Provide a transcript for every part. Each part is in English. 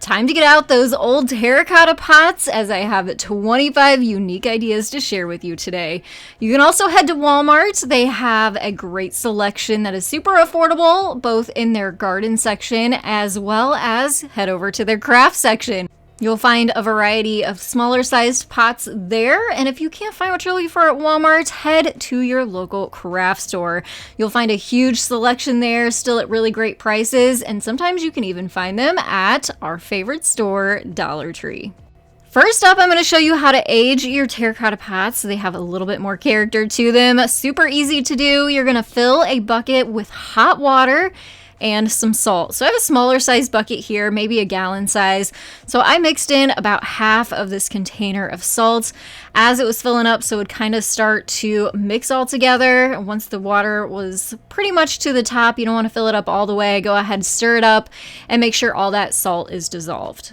Time to get out those old terracotta pots, as I have 25 unique ideas to share with you today. You can also head to Walmart. They have a great selection that is super affordable, both in their garden section as well as head over to their craft section. You'll find a variety of smaller sized pots there, and if you can't find what you're looking for at Walmart, head to your local craft store. You'll find a huge selection there, still at really great prices, and sometimes you can even find them at our favorite store, Dollar Tree. First up, I'm going to show you how to age your terracotta pots so they have a little bit more character to them. Super easy to do. You're going to fill a bucket with hot water and some salt. So I have a smaller size bucket here, maybe a gallon size. So I mixed in about half of this container of salt as it was filling up, so it would kind of start to mix all together. Once the water was pretty much to the top, you don't want to fill it up all the way. Go ahead, stir it up, and make sure all that salt is dissolved.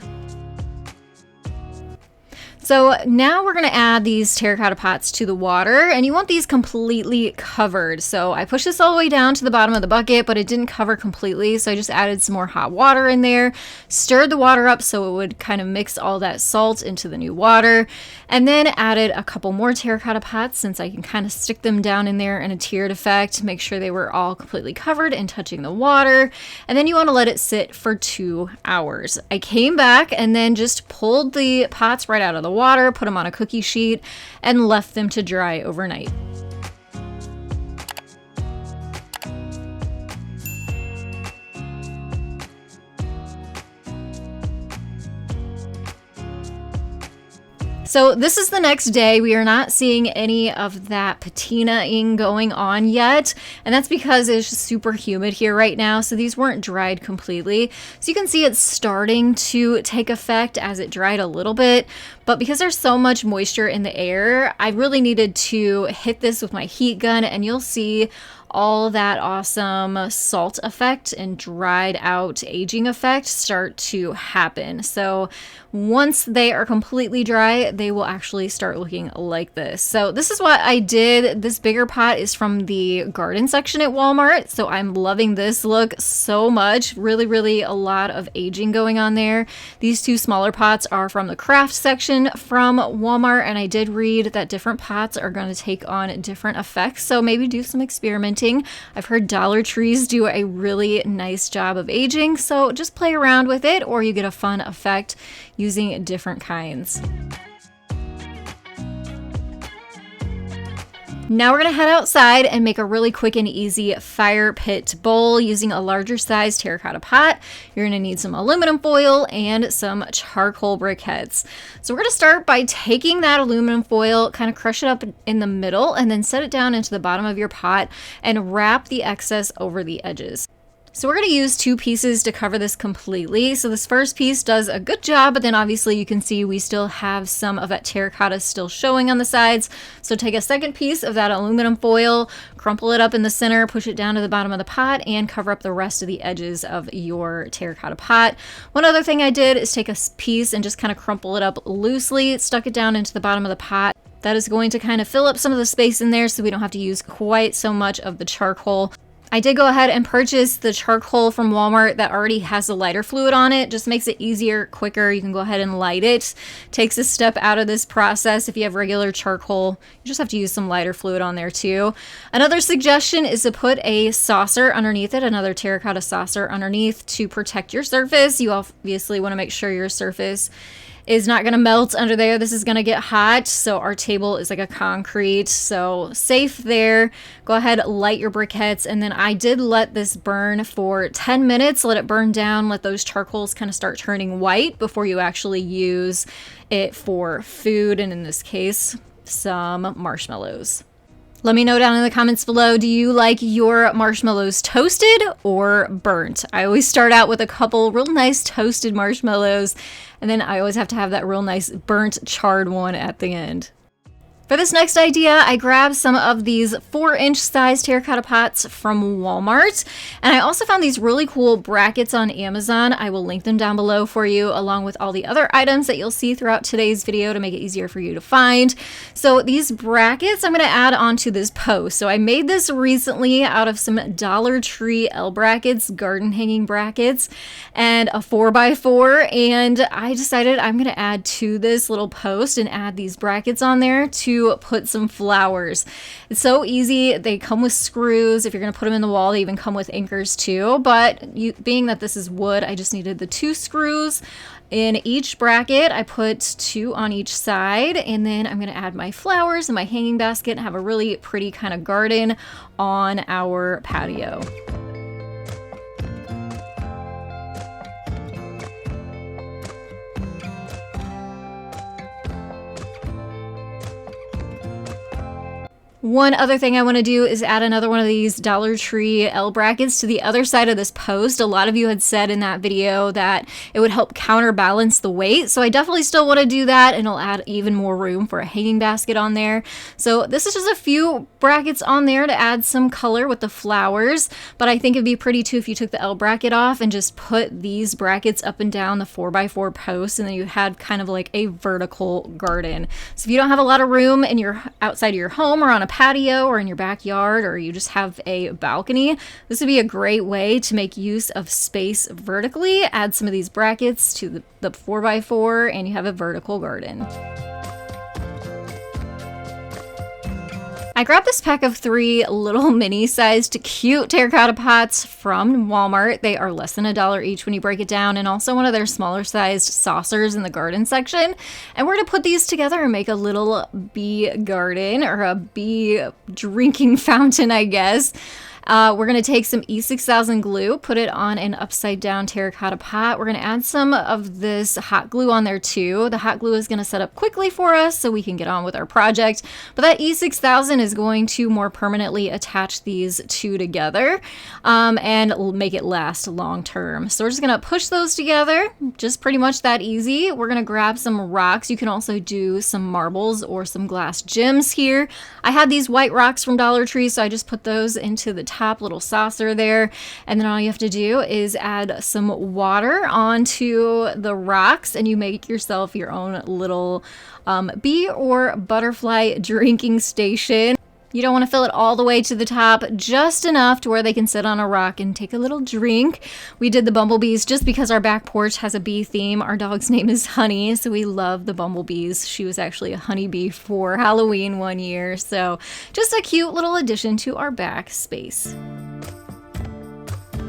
So now we're going to add these terracotta pots to the water, and you want these completely covered. So I pushed this all the way down to the bottom of the bucket, but it didn't cover completely. So I just added some more hot water in there, stirred the water up so it would kind of mix all that salt into the new water, and then added a couple more terracotta pots since I can kind of stick them down in there in a tiered effect, make sure they were all completely covered and touching the water. And then you want to let it sit for 2 hours. I came back and then just pulled the pots right out of the water, put them on a cookie sheet, and left them to dry overnight. So this is the next day. We are not seeing any of that patinaing going on yet, and that's because it's just super humid here right now, so these weren't dried completely. So you can see it's starting to take effect as it dried a little bit, but because there's so much moisture in the air, I really needed to hit this with my heat gun, and you'll see all that awesome salt effect and dried out aging effect start to happen. So once they are completely dry, they will actually start looking like this. So this is what I did. This bigger pot is from the garden section at Walmart. So I'm loving this look so much. Really a lot of aging going on there. These two smaller pots are from the craft section from Walmart, and I did read that different pots are going to take on different effects. So maybe do some experimenting. I've heard Dollar Trees do a really nice job of aging, so just play around with it, or you get a fun effect using different kinds. Now we're going to head outside and make a really quick and easy fire pit bowl using a larger size terracotta pot. You're going to need some aluminum foil and some charcoal briquettes. So we're going to start by taking that aluminum foil, kind of crush it up in the middle, and then set it down into the bottom of your pot and wrap the excess over the edges. So we're going to use 2 pieces to cover this completely. So this first piece does a good job, but then obviously you can see we still have some of that terracotta still showing on the sides. So take a second piece of that aluminum foil, crumple it up in the center, push it down to the bottom of the pot, and cover up the rest of the edges of your terracotta pot. One other thing I did is take a piece and just kind of crumple it up loosely, stuck it down into the bottom of the pot. That is going to kind of fill up some of the space in there so we don't have to use quite so much of the charcoal. I did go ahead and purchase the charcoal from Walmart that already has the lighter fluid on it. Just makes it easier, quicker. You can go ahead and light it. Takes a step out of this process. If you have regular charcoal, you just have to use some lighter fluid on there too. Another suggestion is to put a saucer underneath it, another terracotta saucer underneath to protect your surface. You obviously want to make sure your surface is not going to melt under there. This is going to get hot, so our table is like a concrete, so safe there. Go ahead, light your briquettes, and then I did let this burn for 10 minutes. Let it burn down, let those charcoals kind of start turning white before you actually use it for food, and in this case, some marshmallows. Let me know down in the comments below, do you like your marshmallows toasted or burnt? I always start out with a couple real nice toasted marshmallows, and then I always have to have that real nice burnt charred one at the end. For For this next idea, I grabbed some of these 4-inch size terracotta pots from Walmart, and I also found these really cool brackets on Amazon. I will link them down below for you, along with all the other items that you'll see throughout today's video to make it easier for you to find. So these brackets I'm going to add onto this post. So I made this recently out of some Dollar Tree L brackets, garden hanging brackets, and a 4x4, and I decided I'm going to add to this little post and add these brackets on there to put some flowers. It's so easy. They come with screws. If you're going to put them in the wall, they even come with anchors too. But being that this is wood, I just needed the 2 screws in each bracket. I put 2 on each side, and then I'm going to add my flowers and my hanging basket and have a really pretty kind of garden on our patio. One other thing I want to do is add another one of these Dollar Tree L brackets to the other side of this post. A lot of you had said in that video that it would help counterbalance the weight, so I definitely still want to do that, and it'll add even more room for a hanging basket on there. So this is just a few brackets on there to add some color with the flowers, but I think it'd be pretty too if you took the L bracket off and just put these brackets up and down the 4x4 post, and then you had kind of like a vertical garden. So if you don't have a lot of room and you're outside of your home or on a patio or in your backyard, or you just have a balcony, this would be a great way to make use of space vertically. Add some of these brackets to the 4x4 and you have a vertical garden. I grabbed this pack of 3 little mini-sized cute terracotta pots from Walmart. They are less than $1 each when you break it down, and also one of their smaller sized saucers in the garden section. And we're going to put these together and make a little bee garden, or a bee drinking fountain, I guess. We're going to take some E6000 glue, put it on an upside down terracotta pot. We're going to add some of this hot glue on there too. The hot glue is going to set up quickly for us so we can get on with our project. But that E6000 is going to more permanently attach these 2 together and make it last long term. So we're just going to push those together, just pretty much that easy. We're going to grab some rocks. You can also do some marbles or some glass gems here. I had these white rocks from Dollar Tree, so I just put those into the top little saucer there, and then all you have to do is add some water onto the rocks and you make yourself your own little bee or butterfly drinking station. You don't want to fill it all the way to the top, just enough to where they can sit on a rock and take a little drink. We did the bumblebees just because our back porch has a bee theme. Our dog's name is Honey, so we love the bumblebees. She was actually a honeybee for Halloween one year, so just a cute little addition to our back space.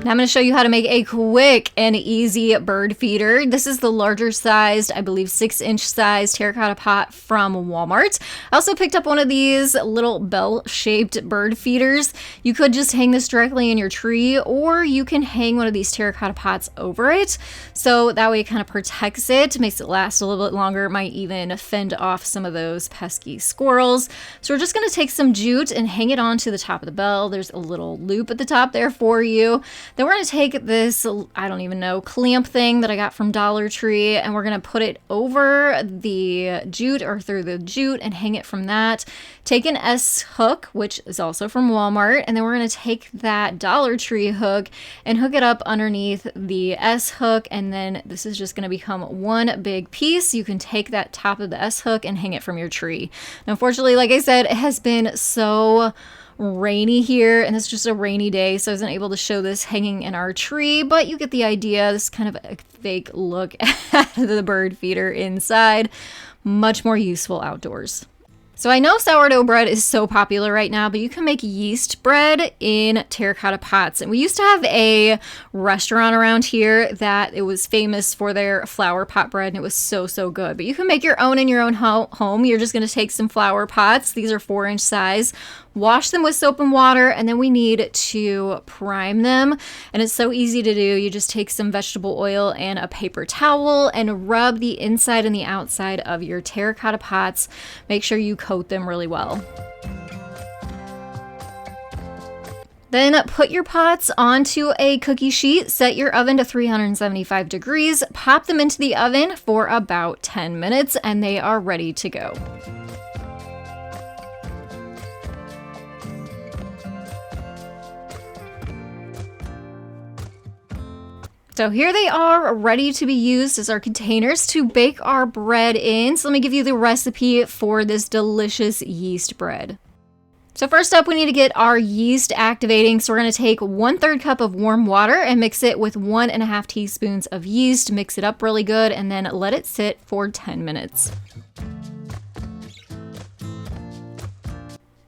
Now I'm going to show you how to make a quick and easy bird feeder. This is the larger sized, I believe 6-inch size terracotta pot from Walmart. I also picked up one of these little bell-shaped bird feeders. You could just hang this directly in your tree, or you can hang one of these terracotta pots over it. So that way it kind of protects it, makes it last a little bit longer. It might even fend off some of those pesky squirrels. So we're just going to take some jute and hang it onto the top of the bell. There's a little loop at the top there for you. Then we're going to take this, I don't even know, clamp thing that I got from Dollar Tree, and we're going to put it over the jute or through the jute and hang it from that. Take an S hook, which is also from Walmart, and then we're going to take that Dollar Tree hook and hook it up underneath the S hook, and then this is just going to become one big piece. You can take that top of the S hook and hang it from your tree. Now, unfortunately, like I said, it has been so rainy here, and it's just a rainy day, so I wasn't able to show this hanging in our tree, but you get the idea. This is kind of a fake look at the bird feeder inside. Much more useful outdoors. So I know sourdough bread is so popular right now, but you can make yeast bread in terracotta pots. And we used to have a restaurant around here that it was famous for their flower pot bread, and it was so, so good. But you can make your own in your own home. You're just going to take some flower pots. These are 4-inch size. Wash them with soap and water, and then we need to prime them. And it's so easy to do. You just take some vegetable oil and a paper towel and rub the inside and the outside of your terracotta pots. Make sure you coat them really well. Then put your pots onto a cookie sheet, set your oven to 375 degrees, pop them into the oven for about 10 minutes, and they are ready to go. So here they are, ready to be used as our containers to bake our bread in. So let me give you the recipe for this delicious yeast bread. So first up, we need to get our yeast activating. So we're going to take 1/3 cup of warm water and mix it with 1.5 teaspoons of yeast. Mix it up really good and then let it sit for 10 minutes.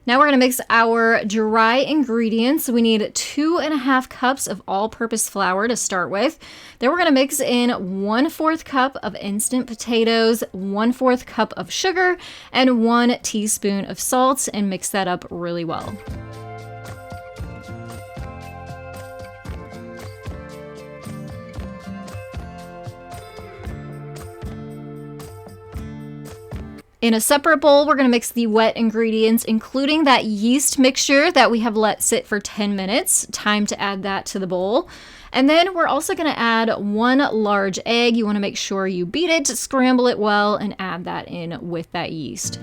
Now we're going to mix our dry ingredients. We need 2.5 cups of all-purpose flour to start with. Then we're going to mix in 1/4 cup of instant potatoes, 1/4 cup of sugar, and 1 teaspoon of salt, and mix that up really well. In a separate bowl, we're going to mix the wet ingredients, including that yeast mixture that we have let sit for 10 minutes. Time to add that to the bowl. And then we're also going to add 1 large egg. You want to make sure you beat it, scramble it well, and add that in with that yeast.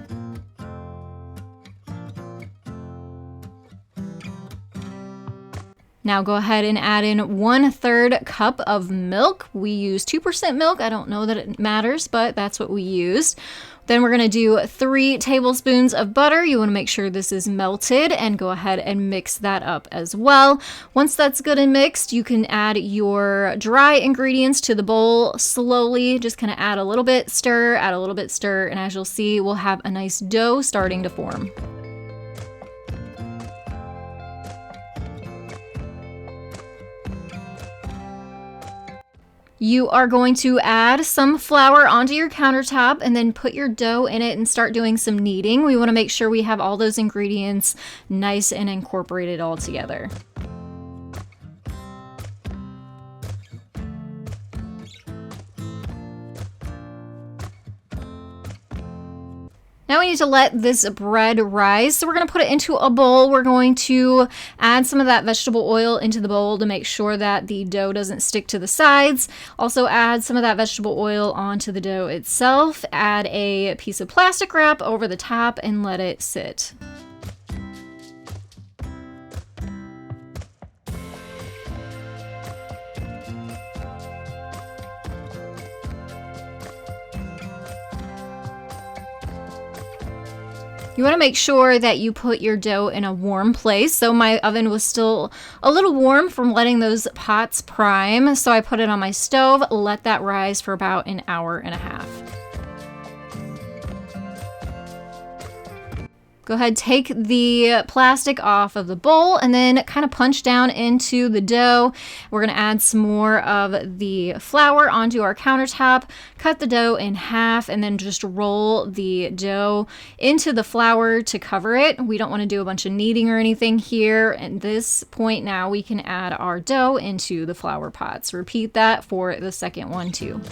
Now go ahead and add in 1/3 cup of milk. We use 2% milk. I don't know that it matters, but that's what we used. Then we're going to do 3 tablespoons of butter. You want to make sure this is melted and go ahead and mix that up as well. Once that's good and mixed, you can add your dry ingredients to the bowl slowly. Just kind of add a little bit, stir, add a little bit, stir, and as you'll see, we'll have a nice dough starting to form. You are going to add some flour onto your countertop and then put your dough in it and start doing some kneading. We want to make sure we have all those ingredients nice and incorporated all together. Now we need to let this bread rise. So we're going to put it into a bowl. We're going to add some of that vegetable oil into the bowl to make sure that the dough doesn't stick to the sides. Also add some of that vegetable oil onto the dough itself. Add a piece of plastic wrap over the top and let it sit. You want to make sure that you put your dough in a warm place. So my oven was still a little warm from letting those pots prime. So I put it on my stove, let that rise for about 1.5 hours. Go ahead, take the plastic off of the bowl and then kind of punch down into the dough. We're going to add some more of the flour onto our countertop, cut the dough in half, and then just roll the dough into the flour to cover it. We don't want to do a bunch of kneading or anything here. At this point now, we can add our dough into the flour pots. Repeat that for the second one too.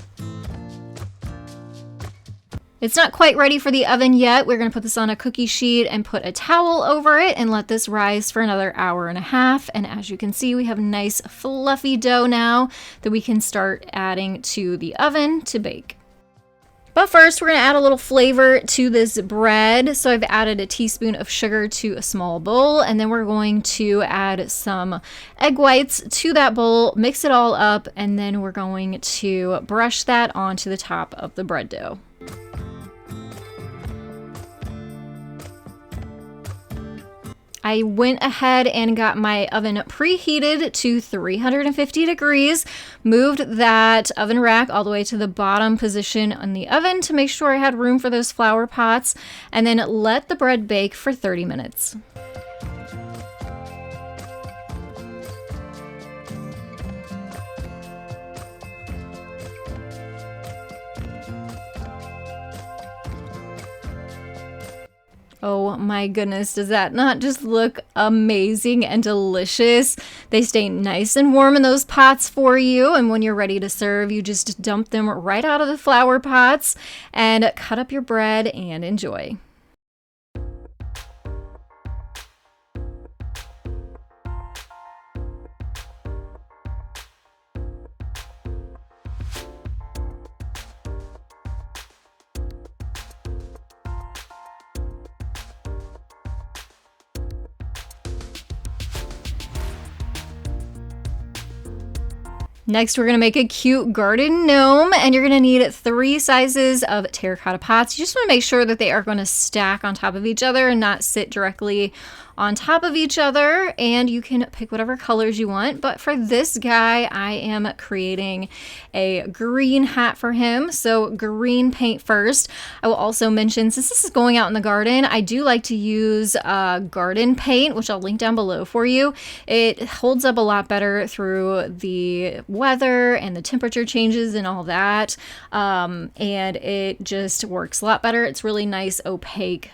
It's not quite ready for the oven yet. We're going to put this on a cookie sheet and put a towel over it and let this rise for another 1.5 hours. And as you can see, we have nice fluffy dough now that we can start adding to the oven to bake. But first, we're going to add a little flavor to this bread. So I've added a teaspoon of sugar to a small bowl, and then we're going to add some egg whites to that bowl, mix it all up, and then we're going to brush that onto the top of the bread dough. I went ahead and got my oven preheated to 350 degrees, moved that oven rack all the way to the bottom position on the oven to make sure I had room for those flower pots, and then let the bread bake for 30 minutes. Oh my goodness, does that not just look amazing and delicious? They stay nice and warm in those pots for you, and when you're ready to serve, you just dump them right out of the flower pots and cut up your bread and enjoy. Next, we're going to make a cute garden gnome, and you're going to need 3 sizes of terracotta pots. You just want to make sure that they are going to stack on top of each other and not sit directly on top of each other, and you can pick whatever colors you want. But for this guy, I am creating a green hat for him, so green paint first. I will also mention, since this is going out in the garden, I do like to use garden paint, which I'll link down below for you. It holds up a lot better through the weather and the temperature changes and all that, and it just works a lot better. It's really nice opaque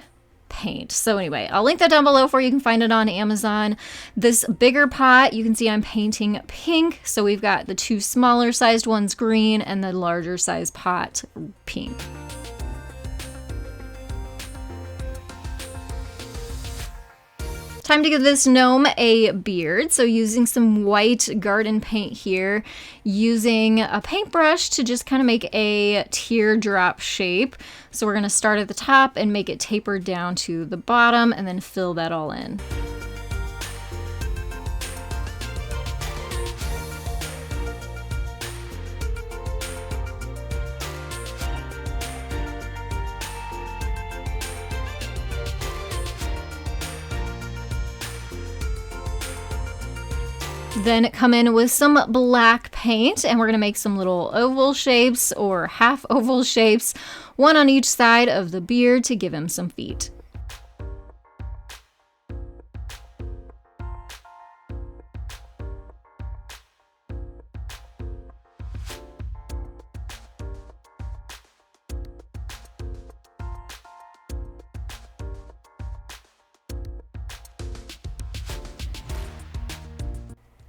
paint. So anyway, I'll link that down below for you. You can find it on Amazon. This bigger pot, you can see I'm painting pink. So we've got the 2 smaller sized ones green and the larger size pot pink. Time to give this gnome a beard. So using some white garden paint here, using a paintbrush to just kind of make a teardrop shape. So we're going to start at the top and make it taper down to the bottom and then fill that all in. Then come in with some black paint, and we're going to make some little oval shapes or half oval shapes, one on each side of the beard to give him some feet.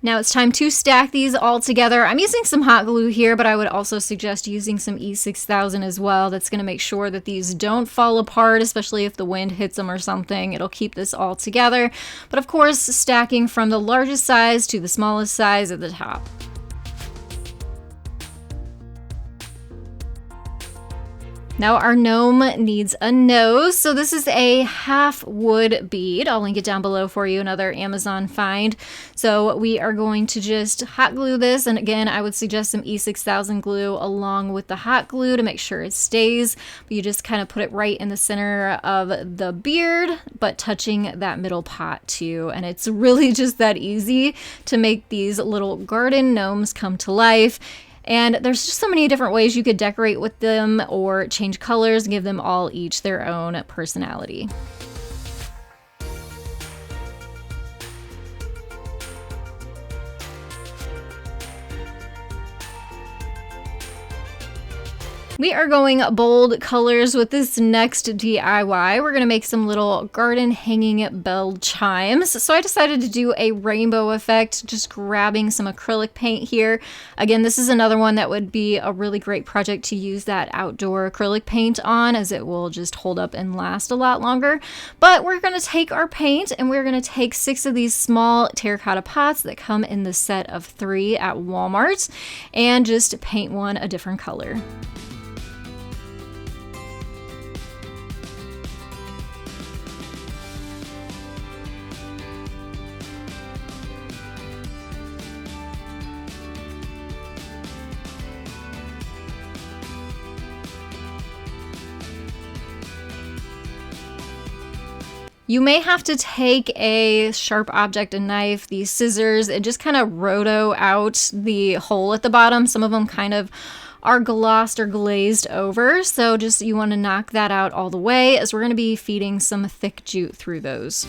Now it's time to stack these all together. I'm using some hot glue here, but I would also suggest using some E6000 as well. That's going to make sure that these don't fall apart, especially if the wind hits them or something. It'll keep this all together. But of course, stacking from the largest size to the smallest size at the top. Now our gnome needs a nose, so this is a half wood bead. I'll link it down below for you, another Amazon find. So we are going to just hot glue this, and again, I would suggest some E6000 glue along with the hot glue to make sure it stays. But you just kind of put it right in the center of the beard, but touching that middle pot too. And it's really just that easy to make these little garden gnomes come to life. And there's just so many different ways you could decorate with them or change colors, give them all each their own personality. We are going bold colors with this next DIY. We're going to make some little garden hanging bell chimes. So I decided to do a rainbow effect, just grabbing some acrylic paint here. Again, this is another one that would be a really great project to use that outdoor acrylic paint on, as it will just hold up and last a lot longer. But we're going to take our paint and we're going to take 6 of these small terracotta pots that come in the set of 3 at Walmart and just paint one a different color. You may have to take a sharp object, a knife, these scissors, and just kind of roto out the hole at the bottom. Some of them kind of are glossed or glazed over, so just you want to knock that out all the way, as we're going to be feeding some thick jute through those.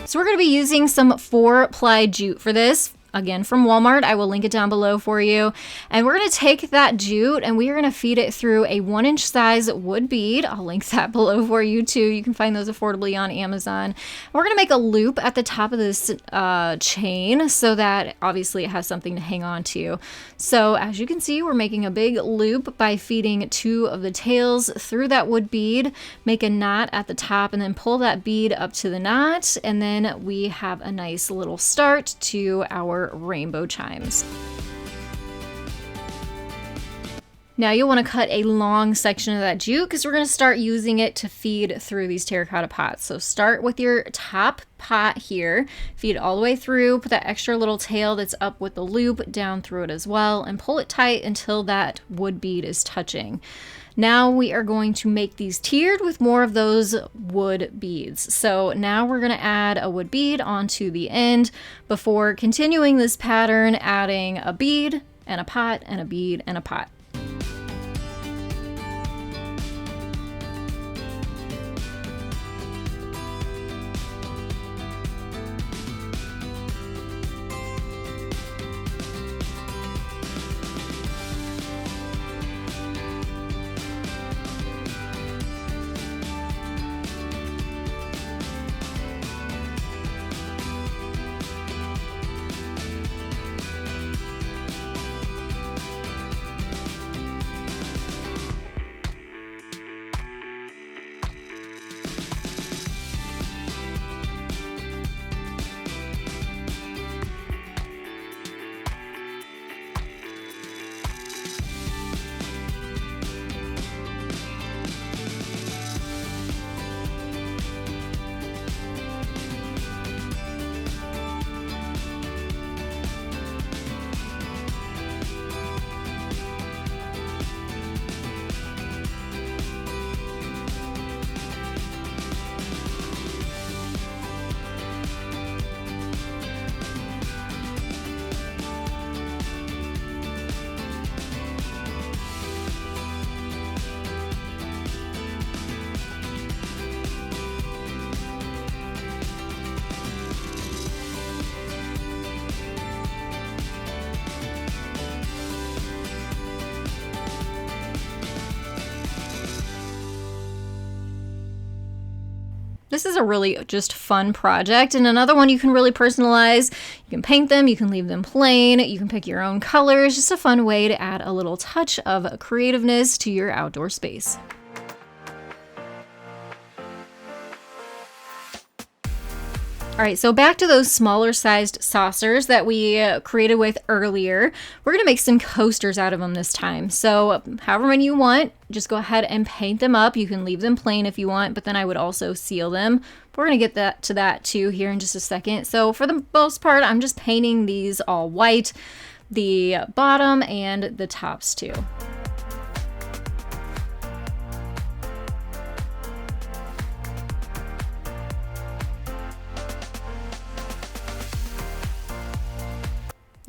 So we're going to be using some 4-ply jute for this. Again, from Walmart. I will link it down below for you. And we're going to take that jute and we are going to feed it through a 1-inch size wood bead. I'll link that below for you too. You can find those affordably on Amazon. And we're going to make a loop at the top of this chain so that obviously it has something to hang on to. So as you can see, we're making a big loop by feeding 2 of the tails through that wood bead, make a knot at the top, and then pull that bead up to the knot. And then we have a nice little start to our rainbow chimes. Now you'll want to cut a long section of that jute because we're going to start using it to feed through these terracotta pots. So start with your top pot here, feed all the way through, put that extra little tail that's up with the loop down through it as well, and pull it tight until that wood bead is touching. Now we are going to make these tiered with more of those wood beads. So now we're going to add a wood bead onto the end before continuing this pattern, adding a bead and a pot and a bead and a pot. This is a really just fun project, and another one you can really personalize. You can paint them, you can leave them plain, you can pick your own colors. Just a fun way to add a little touch of creativeness to your outdoor space. All right, so back to those smaller sized saucers that we created with earlier. We're gonna make some coasters out of them this time. So however many you want, just go ahead and paint them up. You can leave them plain if you want, but then I would also seal them. We're gonna get to that too here in just a second. So for the most part, I'm just painting these all white, the bottom and the tops too.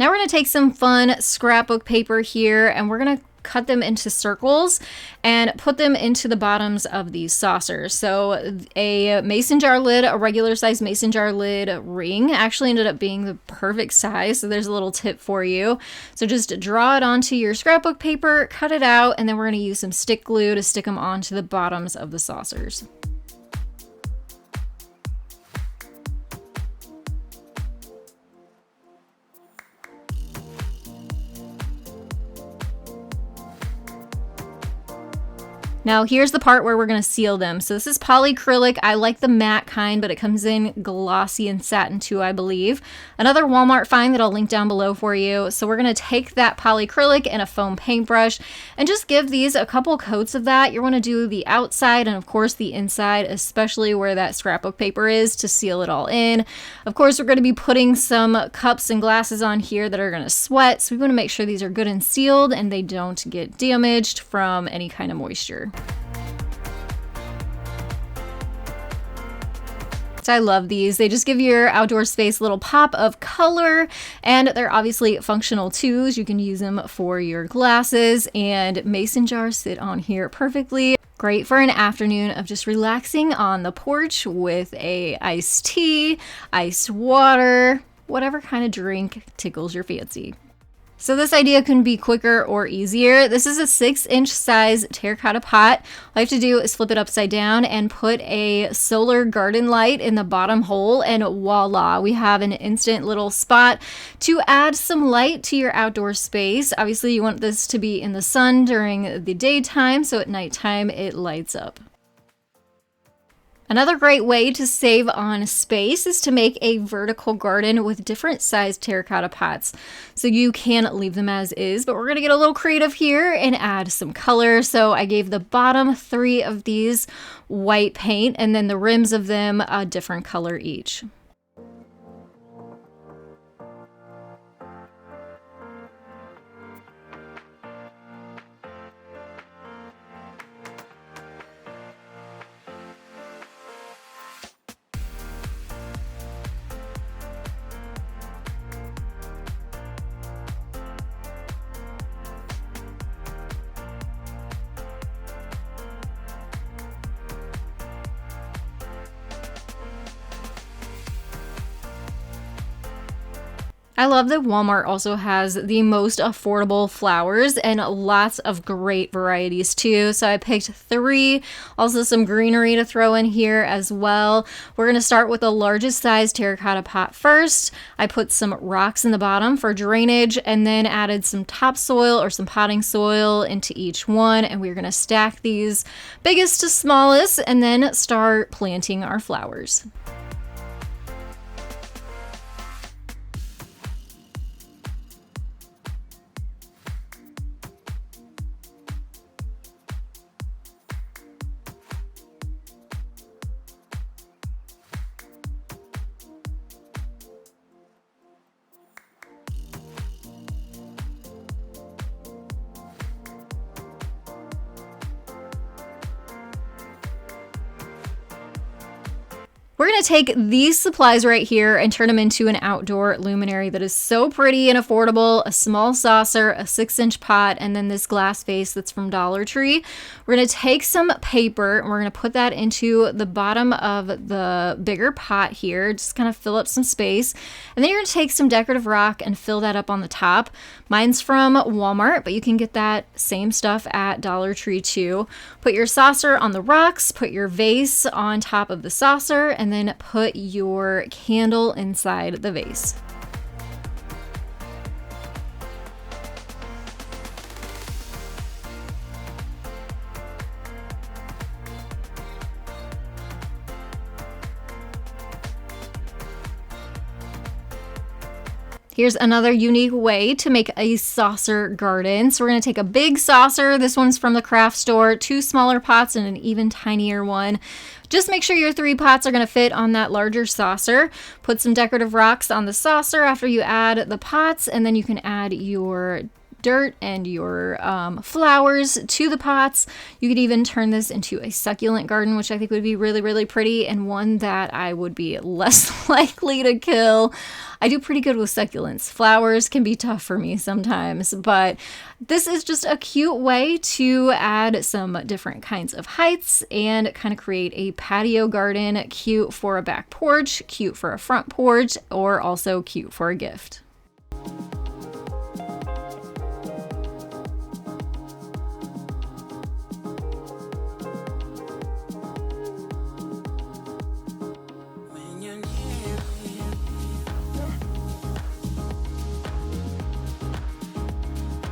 Now we're going to take some fun scrapbook paper here and we're going to cut them into circles and put them into the bottoms of these saucers. So a mason jar lid, a regular size mason jar lid ring actually ended up being the perfect size. So there's a little tip for you. So just draw it onto your scrapbook paper, cut it out, and then we're going to use some stick glue to stick them onto the bottoms of the saucers. Now here's the part where we're going to seal them. So this is polyacrylic. I like the matte kind, but it comes in glossy and satin too, I believe. Another Walmart find that I'll link down below for you. So we're going to take that polyacrylic and a foam paintbrush and just give these a couple coats of that. You want to do the outside and of course the inside, especially where that scrapbook paper is, to seal it all in. Of course, we're going to be putting some cups and glasses on here that are going to sweat. So we want to make sure these are good and sealed and they don't get damaged from any kind of moisture. I love these. They just give your outdoor space a little pop of color, and they're obviously functional too. You can use them for your glasses, and mason jars sit on here perfectly. Great for an afternoon of just relaxing on the porch with a iced tea, iced water, whatever kind of drink tickles your fancy. So this idea can be quicker or easier. This is a 6-inch size terracotta pot. All you have to do is flip it upside down and put a solar garden light in the bottom hole, and voila, we have an instant little spot to add some light to your outdoor space. Obviously you want this to be in the sun during the daytime, so at nighttime it lights up. Another great way to save on space is to make a vertical garden with different sized terracotta pots. So you can leave them as is, but we're going to get a little creative here and add some color. So I gave the bottom 3 of these white paint and then the rims of them a different color each. I love that Walmart also has the most affordable flowers and lots of great varieties too. So I picked 3, also some greenery to throw in here as well. We're going to start with the largest size terracotta pot first. I put some rocks in the bottom for drainage and then added some topsoil or some potting soil into each one. And we're going to stack these biggest to smallest and then start planting our flowers. We're going to take these supplies right here and turn them into an outdoor luminary that is so pretty and affordable. A small saucer, a 6-inch pot, and then this glass vase that's from Dollar Tree. We're going to take some paper and we're going to put that into the bottom of the bigger pot here. Just kind of fill up some space. And then you're going to take some decorative rock and fill that up on the top. Mine's from Walmart, but you can get that same stuff at Dollar Tree too. Put your saucer on the rocks, put your vase on top of the saucer, and then put your candle inside the vase. Here's another unique way to make a saucer garden. So we're going to take a big saucer. This one's from the craft store, 2 smaller pots and an even tinier one. Just make sure your 3 pots are going to fit on that larger saucer. Put some decorative rocks on the saucer after you add the pots, and then you can add your dirt and your flowers to the pots. You could even turn this into a succulent garden, which I think would be really, really pretty, and one that I would be less likely to kill. I do pretty good with succulents. Flowers can be tough for me sometimes, but this is just a cute way to add some different kinds of heights and kind of create a patio garden, cute for a back porch, cute for a front porch, or also cute for a gift.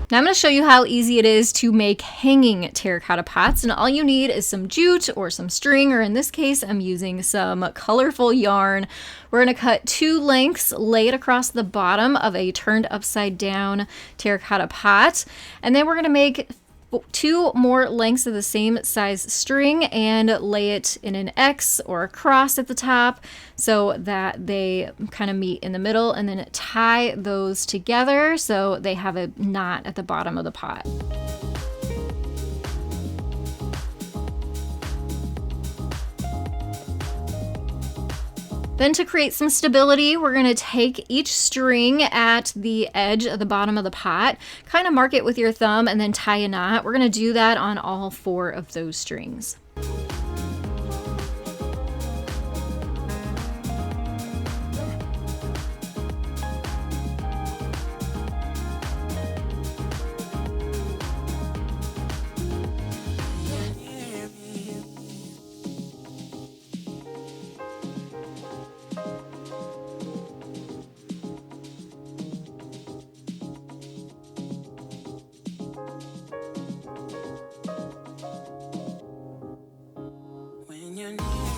Now I'm going to show you how easy it is to make hanging terracotta pots, and all you need is some jute or some string, or in this case I'm using some colorful yarn. We're going to cut 2 lengths, lay it across the bottom of a turned upside down terracotta pot, and then we're going to make 2 more lengths of the same size string and lay it in an X or a cross at the top so that they kind of meet in the middle, and then tie those together so they have a knot at the bottom of the pot. Then to create some stability, we're going to take each string at the edge of the bottom of the pot, kind of mark it with your thumb, and then tie a knot. We're going to do that on all 4 of those strings. When you're near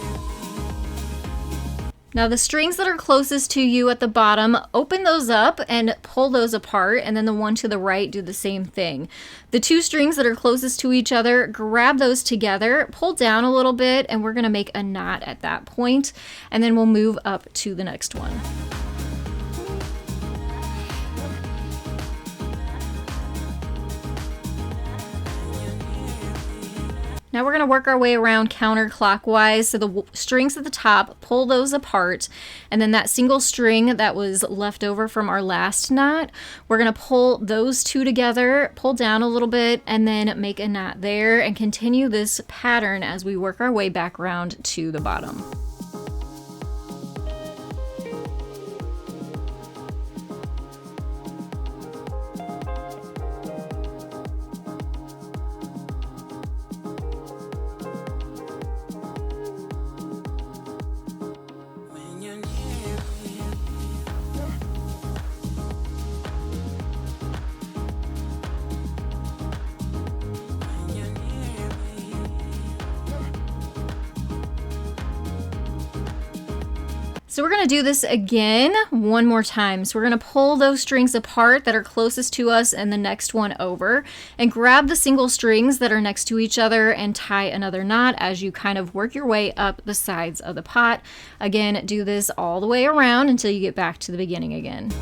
Now the strings that are closest to you at the bottom, open those up and pull those apart, and then the one to the right, do the same thing. The two strings that are closest to each other, grab those together, pull down a little bit, and we're gonna make a knot at that point, and then we'll move up to the next one. Now we're going to work our way around counterclockwise. So the strings at the top, pull those apart, and then that single string that was left over from our last knot, we're going to pull those two together, pull down a little bit, and then make a knot there, and continue this pattern as we work our way back around to the bottom. So we're going to do this again one more time. So we're going to pull those strings apart that are closest to us and the next one over, and grab the single strings that are next to each other and tie another knot as you kind of work your way up the sides of the pot. Again, do this all the way around until you get back to the beginning again.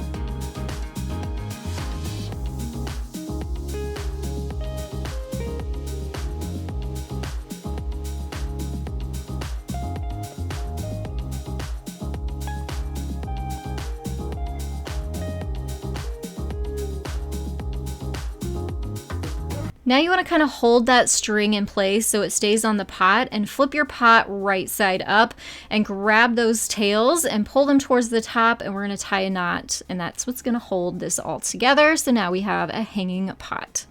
Now you want to kind of hold that string in place so it stays on the pot, and flip your pot right side up and grab those tails and pull them towards the top, and we're going to tie a knot, and that's what's going to hold this all together. So now we have a hanging pot.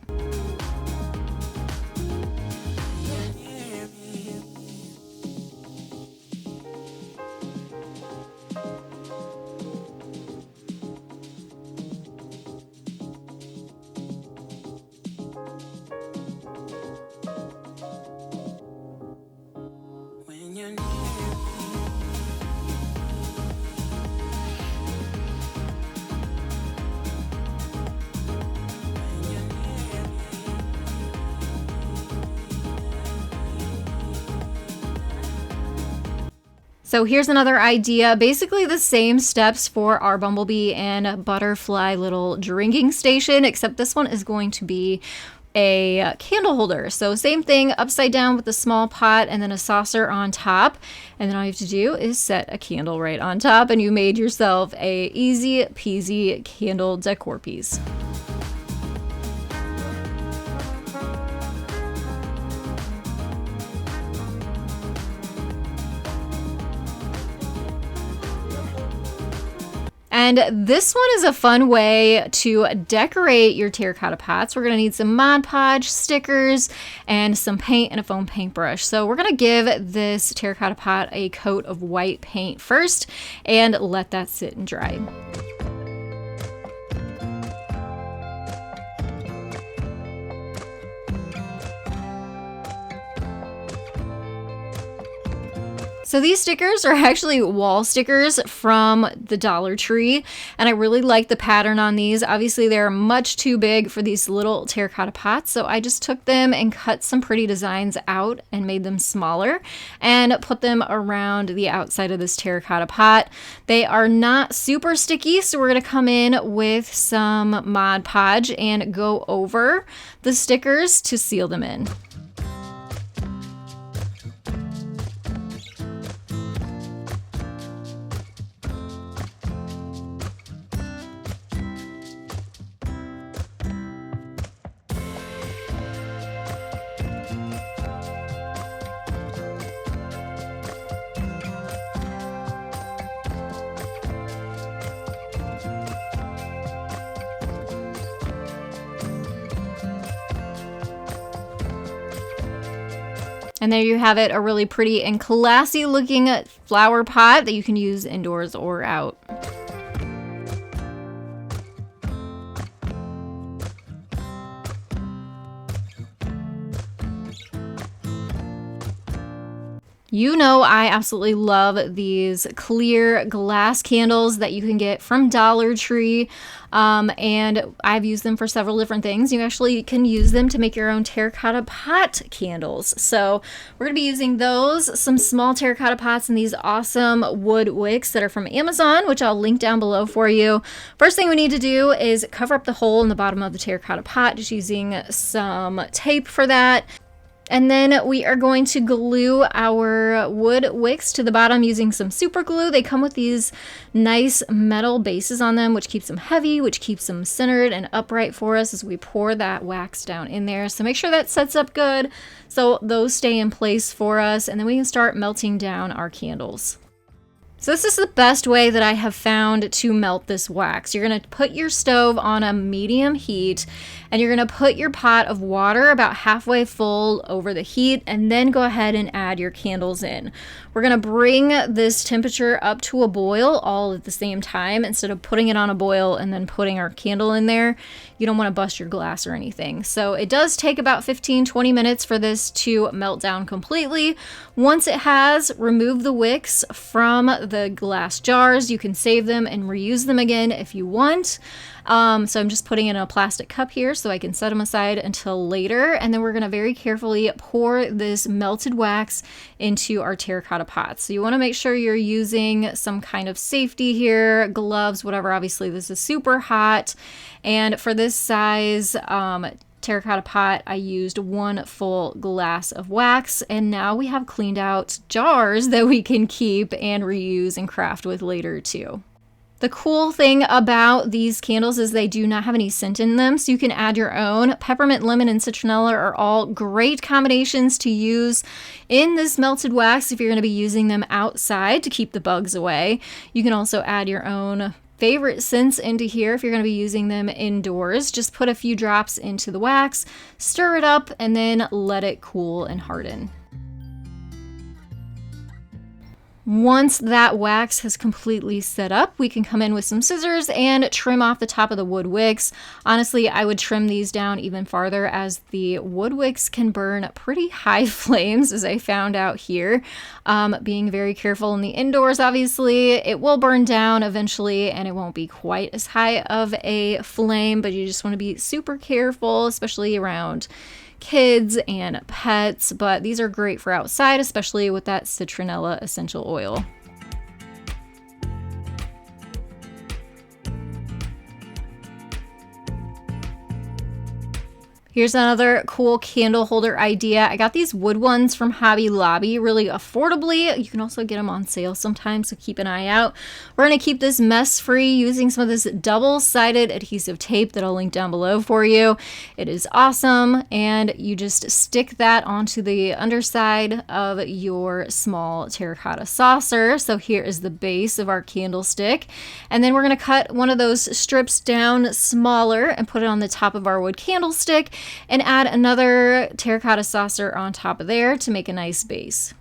So here's another idea, basically the same steps for our bumblebee and butterfly little drinking station, except this one is going to be a candle holder. So same thing, upside down with a small pot and then a saucer on top. And then all you have to do is set a candle right on top, and you made yourself a easy peasy candle decor piece. And this one is a fun way to decorate your terracotta pots. We're going to need some Mod Podge, stickers, and some paint and a foam paintbrush. So we're going to give this terracotta pot a coat of white paint first and let that sit and dry. So these stickers are actually wall stickers from the Dollar Tree, and I really like the pattern on these. Obviously they're much too big for these little terracotta pots, so I just took them and cut some pretty designs out and made them smaller and put them around the outside of this terracotta pot. They are not super sticky, so we're going to come in with some Mod Podge and go over the stickers to seal them in. And there you have it, a really pretty and classy looking flower pot that you can use indoors or out. You know, I absolutely love these clear glass candles that you can get from Dollar Tree. And I've used them for several different things. You actually can use them to make your own terracotta pot candles. So we're going to be using those, some small terracotta pots, and these awesome wood wicks that are from Amazon, which I'll link down below for you. First thing we need to do is cover up the hole in the bottom of the terracotta pot, just using some tape for that. And then we are going to glue our wood wicks to the bottom using some super glue. They come with these nice metal bases on them, which keeps them heavy, which keeps them centered and upright for us as we pour that wax down in there. So make sure that sets up good so those stay in place for us, and then we can start melting down our candles. So this is the best way that I have found to melt this wax. You're going to put your stove on a medium heat, and you're going to put your pot of water about halfway full over the heat, and then go ahead and add your candles in. We're going to bring this temperature up to a boil all at the same time instead of putting it on a boil and then putting our candle in there. You don't want to bust your glass or anything. So it does take about 15-20 minutes for this to melt down completely. Once it has, remove the wicks from the glass jars. You can save them and reuse them again if you want. So I'm just putting in a plastic cup here so I can set them aside until later. And then we're going to very carefully pour this melted wax into our terracotta pots. So you want to make sure you're using some kind of safety here, gloves, whatever. Obviously this is super hot. And for this size terracotta pot, I used 1 full glass of wax, and now we have cleaned out jars that we can keep and reuse and craft with later too. The cool thing about these candles is they do not have any scent in them, so you can add your own. Peppermint, lemon, and citronella are all great combinations to use in this melted wax if you're going to be using them outside to keep the bugs away. You can also add your own favorite scents into here if you're going to be using them indoors. Just put a few drops into the wax, stir it up, and then let it cool and harden. Once that wax has completely set up, we can come in with some scissors and trim off the top of the wood wicks. Honestly, I would trim these down even farther as the wood wicks can burn pretty high flames, as I found out here. Being very careful in the indoors, obviously, it will burn down eventually and it won't be quite as high of a flame, but you just want to be super careful, especially around kids and pets, but these are great for outside, especially with that citronella essential oil. Here's another cool candle holder idea. I got these wood ones from Hobby Lobby really affordably. You can also get them on sale sometimes, so keep an eye out. We're going to keep this mess free using some of this double-sided adhesive tape that I'll link down below for you. It is awesome, and you just stick that onto the underside of your small terracotta saucer. So here is the base of our candlestick, and then we're going to cut one of those strips down smaller and put it on the top of our wood candlestick, and add another terracotta saucer on top of there to make a nice base.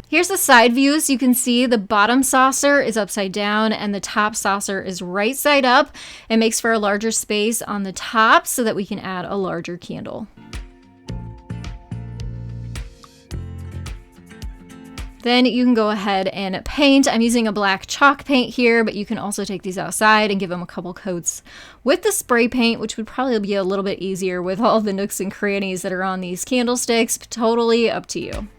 Here's the side view, so you can see the bottom saucer is upside down and the top saucer is right side up. It makes for a larger space on the top so that we can add a larger candle. Then you can go ahead and paint. I'm using a black chalk paint here, but you can also take these outside and give them a couple coats with the spray paint, which would probably be a little bit easier with all the nooks and crannies that are on these candlesticks. Totally up to you.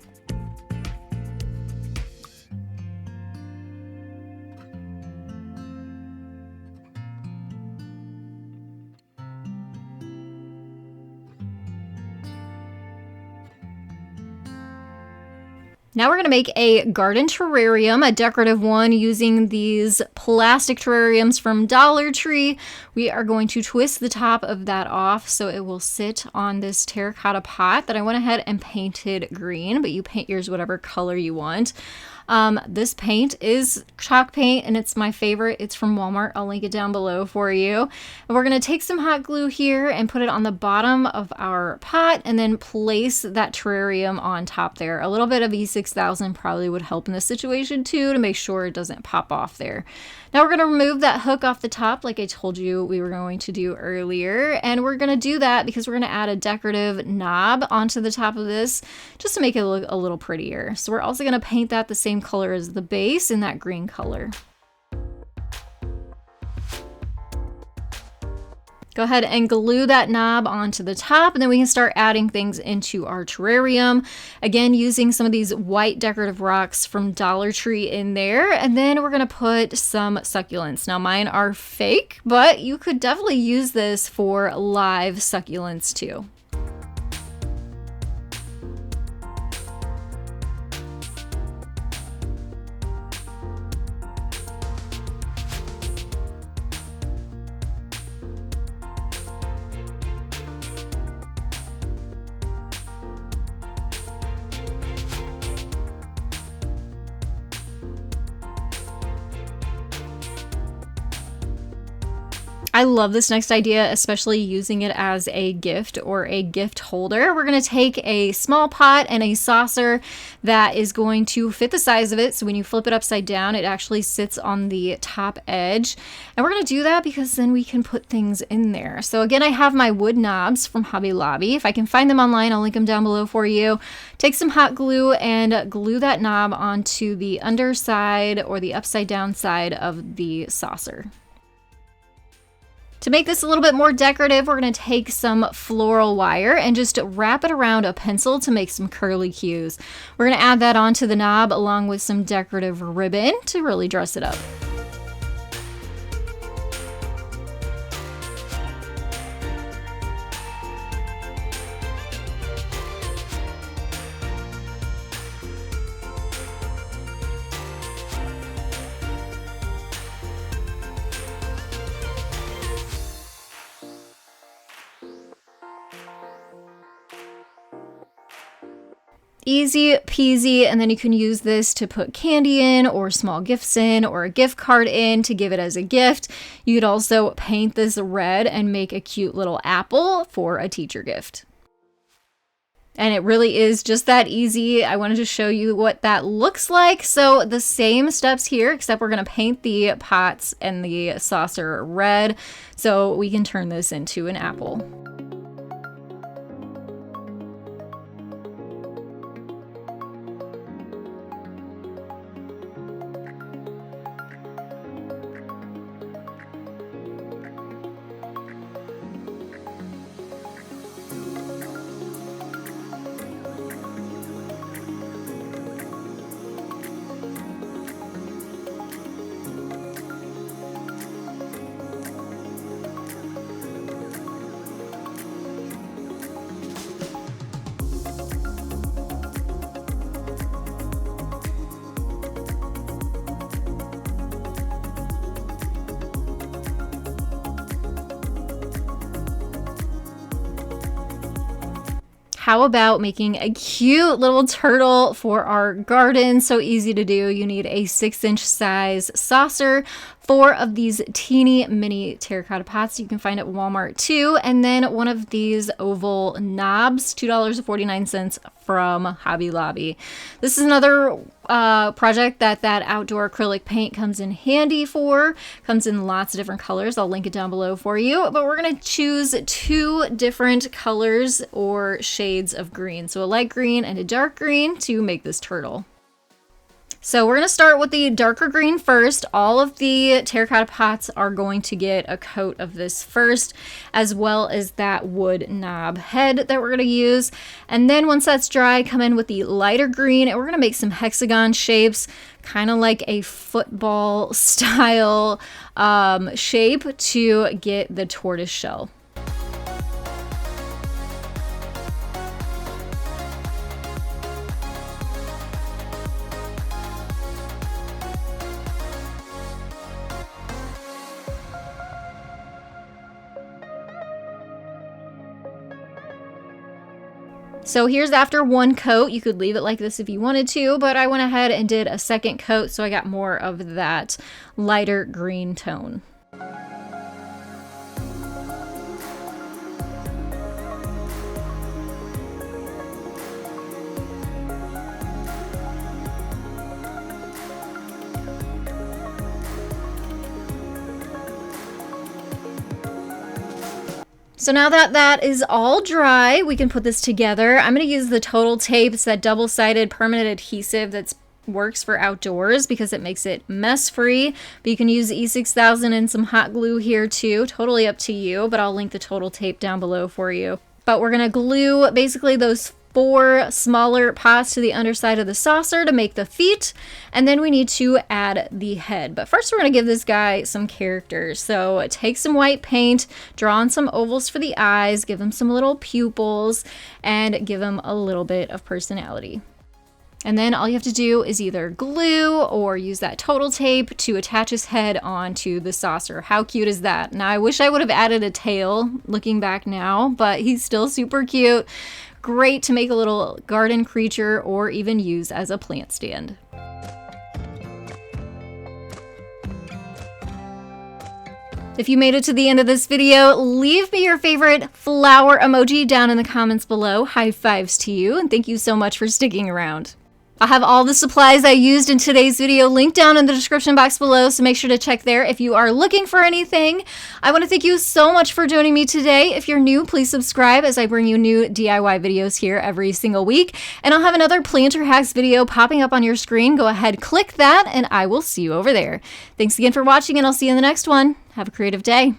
Now we're going to make a garden terrarium, a decorative one, using these plastic terrariums from Dollar Tree. We are going to twist the top of that off so it will sit on this terracotta pot that I went ahead and painted green, but you paint yours whatever color you want. This paint is chalk paint and it's my favorite. It's from Walmart. I'll link it down below for you. And we're going to take some hot glue here and put it on the bottom of our pot and then place that terrarium on top there. A little bit of adhesive 6,000 probably would help in this situation too, to make sure it doesn't pop off there. Now we're going to remove that hook off the top like I told you we were going to do earlier, and we're going to do that because we're going to add a decorative knob onto the top of this just to make it look a little prettier. So we're also going to paint that the same color as the base, in that green color. Go ahead and glue that knob onto the top, and then we can start adding things into our terrarium. Again, using some of these white decorative rocks from Dollar Tree in there, and then we're gonna put some succulents. Now mine are fake, but you could definitely use this for live succulents too. I love this next idea, especially using it as a gift or a gift holder. We're going to take a small pot and a saucer that is going to fit the size of it. So when you flip it upside down, it actually sits on the top edge. And we're going to do that because then we can put things in there. So again, I have my wood knobs from Hobby Lobby. If I can find them online, I'll link them down below for you. Take some hot glue and glue that knob onto the underside or the upside down side of the saucer. To make this a little bit more decorative, we're going to take some floral wire and just wrap it around a pencil to make some curly cues. We're going to add that onto the knob along with some decorative ribbon to really dress it up. Easy peasy, and then you can use this to put candy in or small gifts in or a gift card in to give it as a gift. You could also paint this red and make a cute little apple for a teacher gift. And it really is just that easy. I wanted to show you what that looks like. So the same steps here, except we're going to paint the pots and the saucer red so we can turn this into an apple. How about making a cute little turtle for our garden? So easy to do. You need a 6-inch size saucer, 4 of these teeny mini terracotta pots you can find at Walmart too, and then one of these oval knobs, $2.49 from Hobby Lobby. This is another project that outdoor acrylic paint comes in handy for. Comes in lots of different colors. I'll link it down below for you, but we're going to choose 2 different colors or shades of green. So a light green and a dark green to make this turtle. So we're going to start with the darker green first. All of the terracotta pots are going to get a coat of this first, as well as that wood knob head that we're going to use. And then once that's dry, come in with the lighter green, and we're going to make some hexagon shapes, kind of like a football style shape to get the tortoise shell. So here's after one coat. You could leave it like this if you wanted to, but I went ahead and did a second coat so I got more of that lighter green tone. So now that that is all dry, we can put this together. I'm going to use the Total Tape. It's that double-sided permanent adhesive that's works for outdoors because it makes it mess free, but you can use E6000 and some hot glue here too. Totally up to you, but I'll link the Total Tape down below for you. But we're going to glue basically those 4 smaller pots to the underside of the saucer to make the feet, and then we need to add the head. But first we're going to give this guy some character. So take some white paint, draw on some ovals for the eyes, give him some little pupils, and give him a little bit of personality. And then all you have to do is either glue or use that Total Tape to attach his head onto the saucer. How cute is that? Now I wish I would have added a tail looking back now, but he's still super cute. Great to make a little garden creature or even use as a plant stand. If you made it to the end of this video, leave me your favorite flower emoji down in the comments below. High fives to you, and thank you so much for sticking around. I'll have all the supplies I used in today's video linked down in the description box below, so make sure to check there if you are looking for anything. I want to thank you so much for joining me today. If you're new, please subscribe as I bring you new DIY videos here every single week. And I'll have another planter hacks video popping up on your screen. Go ahead, click that, and I will see you over there. Thanks again for watching, and I'll see you in the next one. Have a creative day.